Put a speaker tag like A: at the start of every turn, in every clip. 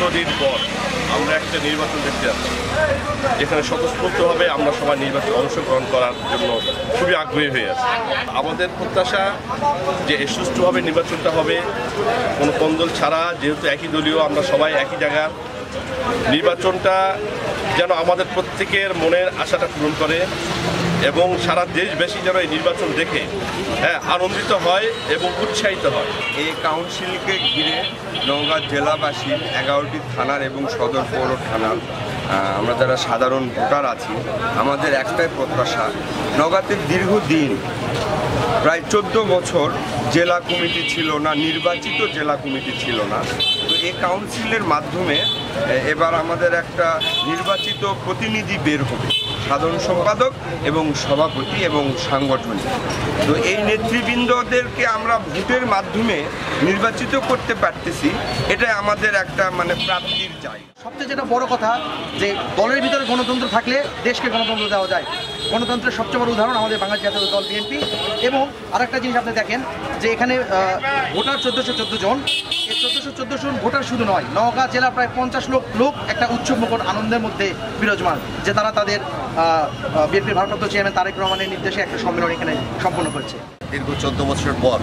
A: দীর্ঘদিন পর আমরা একটা নির্বাচন দেখতে যাচ্ছি, যেখানে স্বতঃস্ফূর্তভাবে আমরা সবাই নির্বাচনে অংশগ্রহণ করার জন্য খুবই আগ্রহী হয়ে আছি। আমাদের প্রত্যাশা যে সুষ্ঠুভাবে নির্বাচনটা হবে, কোনো কোন্দল ছাড়া, যেহেতু একই দলীয়, আমরা সবাই একই জায়গার। নির্বাচনটা যেন আমাদের প্রত্যেকের মনের আশাটা পূরণ করে এবং সারা দেশবাসী যেন এই নির্বাচন দেখে আনন্দিত হয় এবং উৎসাহিত হয়।
B: এই কাউন্সিলকে ঘিরে নওগাঁ জেলাবাসীর 11টি থানার এবং সদর পৌর থানার আমরা যারা সাধারণ ভোটার আছি, আমাদের একটাই প্রত্যাশা, নওগাঁতে দীর্ঘদিন প্রায় 14 বছর জেলা কমিটি ছিল না, নির্বাচিত জেলা কমিটি ছিল না। তো এই কাউন্সিলের মাধ্যমে এবার আমাদের একটা নির্বাচিত প্রতিনিধি বের হবে, সাধারণ সম্পাদক এবং সভাপতি এবং সাংগঠনিক। তো এই নেতৃবৃন্দদেরকে আমরা ভোটের মাধ্যমে নির্বাচিত করতে পারতেছি, এটাই আমাদের একটা প্রাপ্তির জায়গা।
C: সবচেয়ে যেটা বড় কথা যে দলের ভিতরে গণতন্ত্র থাকলে দেশকে গণতন্ত্র দেওয়া যায়। গণতন্ত্রের সবচেয়ে বড় উদাহরণ আমাদের বাংলাদেশ জাতীয় দল বিএনপি। এবং আরেকটা জিনিস আপনি দেখেন যে এখানে ভোটার 1414 জন। এই 1414 জন ভোটার শুধু নয়, নওগাঁ জেলার প্রায় 50 লোক একটা উৎসবমুখর আনন্দের মধ্যে বিরাজমান, যে তারা তাদের বিএনপির ভারপ্রাপ্ত চেয়ারম্যান তারেক রহমানের নির্দেশে একটা সম্মেলন এখানে সম্পন্ন করেছে।
D: দীর্ঘ 14 বছর পর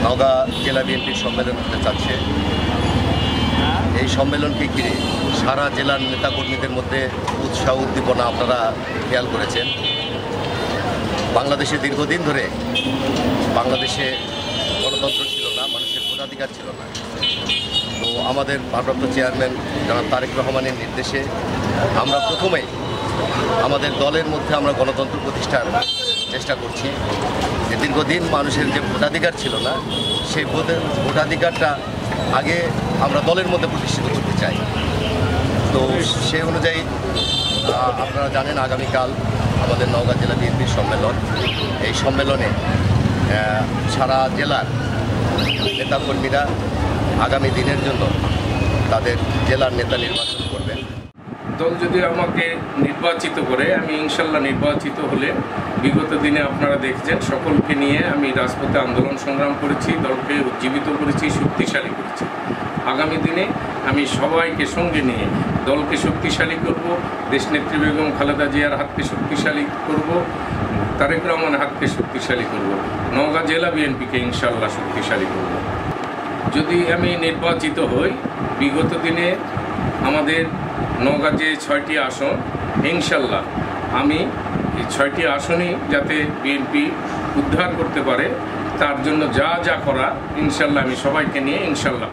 D: নওগাঁ জেলা বিএনপির সম্মেলন হতে যাচ্ছে। এই সম্মেলনকে ঘিরে সারা জেলার নেতাকর্মীদের মধ্যে উৎসাহ উদ্দীপনা আপনারা খেয়াল করেছেন। বাংলাদেশে দীর্ঘদিন ধরে বাংলাদেশে গণতন্ত্র ছিল না, মানুষের ভোটাধিকার ছিল না। তো আমাদের ভারপ্রাপ্ত চেয়ারম্যান জনাব তারেক রহমানের নির্দেশে আমরা প্রথমেই আমাদের দলের মধ্যে আমরা গণতন্ত্র প্রতিষ্ঠার চেষ্টা করছি। যে দীর্ঘদিন মানুষের যে ভোটাধিকার ছিল না, সেই ভোটাধিকারটা আগে আমরা দলের মধ্যে প্রতিষ্ঠিত করতে চাই। তো সেই অনুযায়ী আপনারা জানেন আগামীকাল আমাদের নওগাঁ জেলা বিএনপির সম্মেলন। এই সম্মেলনে সারা জেলার নেতাকর্মীরা আগামী দিনের জন্য তাদের জেলার নেতা নির্বাচন করবেন।
E: দল যদি আমাকে নির্বাচিত করে, আমি ইনশাল্লাহ নির্বাচিত হলে, বিগত দিনে আপনারা দেখছেন সকলকে নিয়ে আমি রাজপথে আন্দোলন সংগ্রাম করেছি, দলকে উজ্জীবিত করেছি, শক্তিশালী করেছি। আগামী দিনে আমি সবাইকে সঙ্গে নিয়ে দলকে শক্তিশালী করব, দেশনেত্রী বেগম খালেদা জিয়ার হাতকে শক্তিশালী করব, তারেক রহমানের হাতকে শক্তিশালী করব, নওগাঁ জেলা বিএনপিকে ইনশাল্লাহ শক্তিশালী করব। যদি আমি নির্বাচিত হই, বিগত দিনে আমাদের নওগাঁ যে 6টি আসন, ইনশাল্লাহ আমি এই 6টি আসনই যাতে বিএনপি উদ্ধার করতে পারে, তার জন্য যা যা করা ইনশাল্লাহ আমি সবাইকে নিয়ে ইনশাল্লাহ